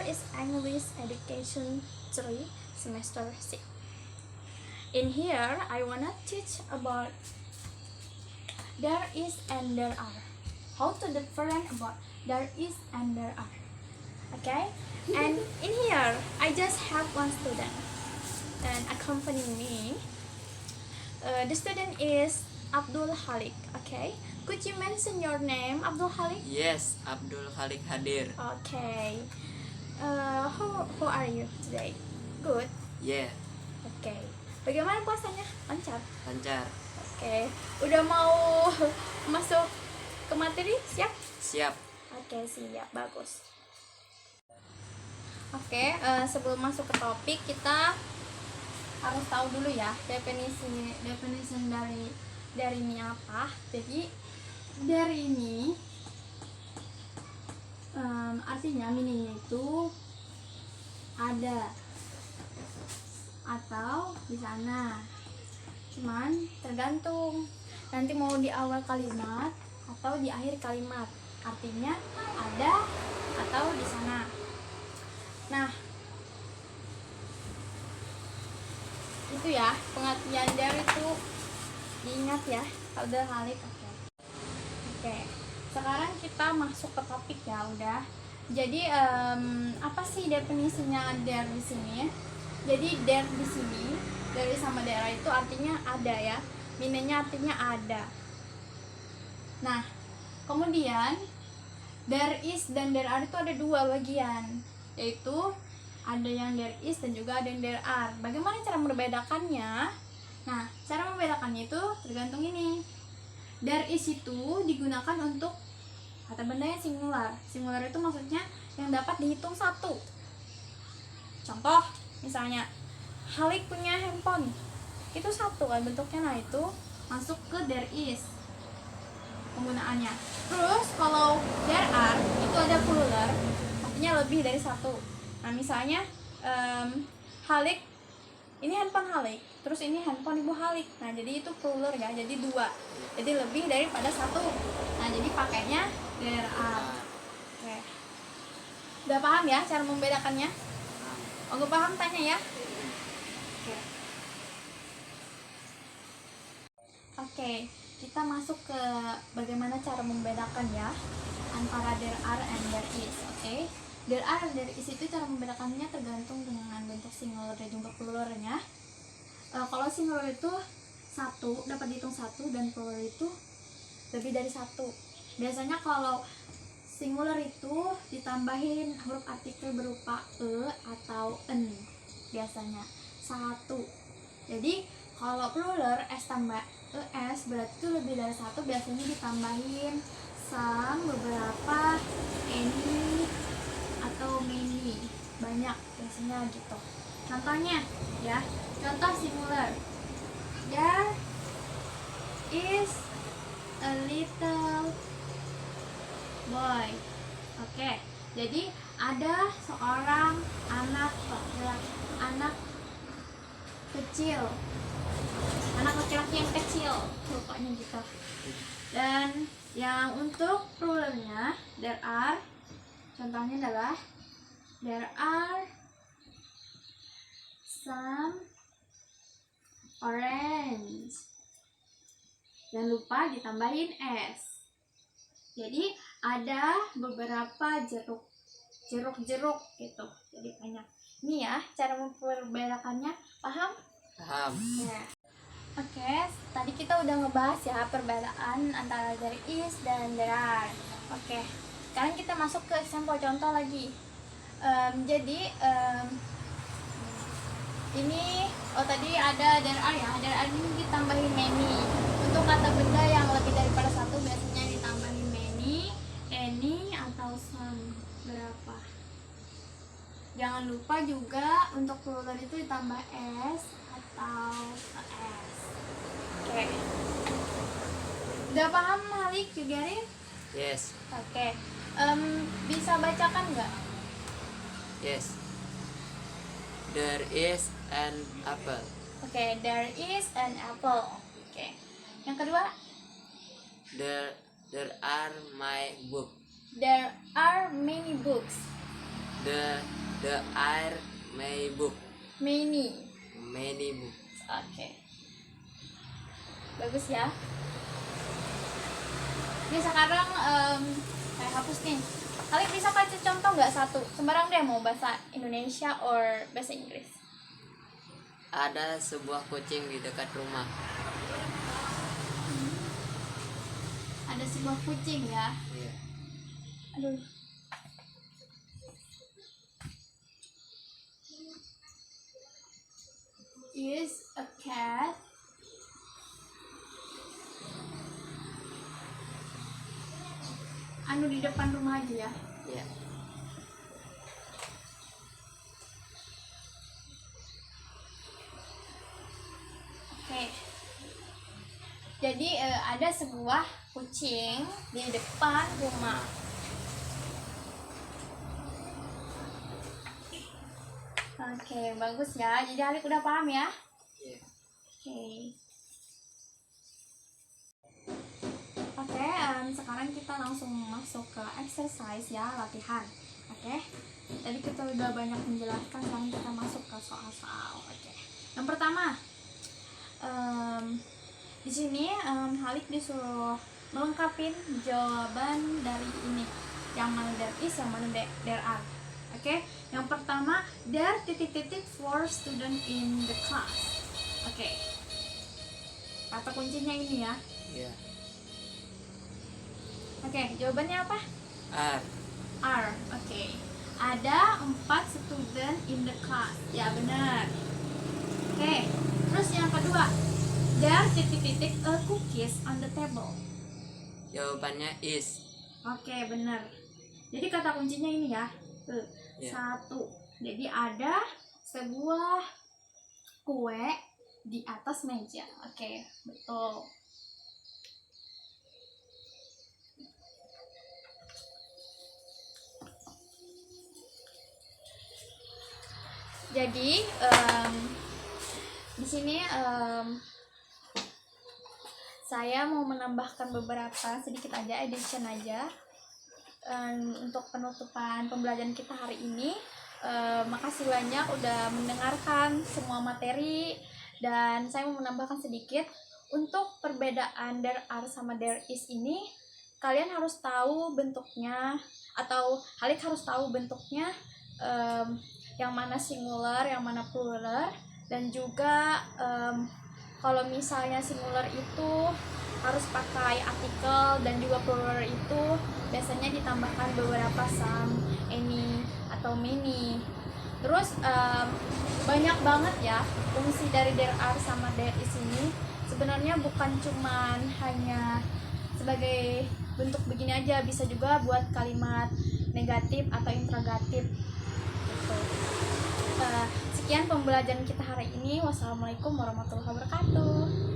is English Education 3 semester 6. In here, I wanna teach about there is and there are. How to different about there is and there are. Okay? And in here, I just have one student and accompanying me. The student is Abdul Halik. Okay? Could you mention your name, Abdul Halik? Yes, Abdul Halik hadir. Okay. How are you today? Good. Yeah, Okay. Bagaimana puasanya? Lancar. lancar. Oke. Udah mau masuk ke materi? Siap? Siap. Oke, siap. Bagus. Oke, sebelum masuk ke topik kita harus tahu dulu ya definisi dari ini apa. Jadi dari ini artinya meaningnya itu ada atau di sana, cuman tergantung nanti mau di awal kalimat atau di akhir kalimat, artinya ada atau di sana. Nah, itu ya pengertian dari itu, diingat ya Abdul Halik. Oke. Sekarang kita masuk ke topik ya, udah. Jadi apa sih definisinya there di sini? Jadi there di sini dari sama daerah itu artinya ada ya. Meaningnya artinya ada. Nah, kemudian there is dan there are itu ada dua bagian, yaitu ada yang there is dan juga ada yang there are. Bagaimana cara membedakannya? Nah, cara membedakannya itu tergantung ini. There is itu digunakan untuk kata benda yang singular. Singular itu maksudnya yang dapat dihitung satu. Contoh, misalnya Halik punya handphone, itu satu kan bentuknya. Nah, itu masuk ke there is penggunaannya. Terus kalau there are itu ada plural, artinya lebih dari satu. Nah, misalnya Halik, ini handphone Halik, terus ini handphone Ibu Halik. Nah, jadi itu plural ya, jadi dua, jadi lebih daripada satu. Nah, jadi pakainya there are. Oke. Udah paham ya cara membedakannya? Oh, gue paham, tanya ya. Oke, kita masuk ke bagaimana cara membedakan ya antara there are and there is. Oke. There are and there is itu cara membedakannya tergantung dengan bentuk singular dan juga pluralnya. Kalau singular itu satu, dapat dihitung satu, dan plural itu lebih dari satu. Biasanya kalau singular itu ditambahin huruf artikel berupa e atau en, biasanya satu. Jadi kalau plural s tambah es berarti itu lebih dari satu, biasanya ditambahin some, beberapa, any, atau many, banyak, biasanya gitu. Contohnya ya, contoh singular, there is a little boy. Oke, jadi ada seorang anak kecil, anak laki-laki yang kecil, rupanya gitu. Dan yang untuk pluralnya there are, contohnya adalah there are some orange. Jangan lupa ditambahin s. Jadi ada beberapa jeruk gitu. Jadi banyak. Ini ya cara memperbedakannya. Paham? Paham. Ya. Oke, tadi kita udah ngebahas ya perbedaan antara there is dan there are. Oke, sekarang kita masuk ke sampel contoh lagi. Ini tadi ada there are ya. There are ini ditambahin many. Untuk kata benda yang lebih daripada satu biasanya ditambahin many, any, atau some, berapa. Jangan lupa juga untuk plural itu ditambah s atau s. Oke. Udah paham Halik juga nih? Yes. Oke. Bisa bacakan nggak? Yes. There is an apple. Oke, there is an apple. Oke. Yang kedua? There are my book. There are many books. The air may book. Many. Many books. Oke. Bagus ya. Ini sekarang saya hapus nih. Kalian bisa kasih contoh nggak satu? Sembarang deh, mau bahasa Indonesia or bahasa Inggris. Ada sebuah kucing di dekat rumah. Ada sebuah kucing ya. Iya. Aduh. Is a cat anu di depan rumah aja ya. Iya. Oke. Jadi ada sebuah kucing di depan rumah. Oke, bagus ya. Jadi Alik udah paham ya? Iya. Oke. Oke, sekarang kita langsung masuk ke exercise ya, latihan. Oke. Tadi kita udah banyak menjelaskan, sekarang kita masuk ke soal-soal. Oke. Yang pertama, di sini Halik disuruh melengkapin jawaban dari ini. Yang mana there is, yang mana there are. Oke. Yang pertama, there titik-titik for student in the class. Oke. Kata kuncinya ini ya. Iya. Oke, jawabannya apa? Are. Oke. Ada 4 student in the class. Ya, benar. Oke. Terus yang kedua, there titik-titik a cookies on the table. Jawabannya is. Oke, benar. Jadi kata kuncinya ini ya. Ya. 1. Jadi ada sebuah kue di atas meja. Oke, betul. Jadi di sini saya mau menambahkan beberapa sedikit aja addition aja untuk penutupan pembelajaran kita hari ini. Makasih banyak udah mendengarkan semua materi, dan saya mau menambahkan sedikit untuk perbedaan there are sama there is ini. Kalian harus tahu bentuknya, atau Halik harus tahu bentuknya, yang mana singular, yang mana plural, dan juga kalau misalnya singular itu harus pakai artikel, dan juga plural itu biasanya ditambahkan beberapa some, any, atau many. Terus banyak banget ya fungsi dari there are sama there is ini. Sebenarnya bukan cuman hanya sebagai bentuk begini aja, bisa juga buat kalimat negatif atau interrogatif gitu. Sekian pembelajaran kita hari ini. Wassalamualaikum warahmatullahi wabarakatuh.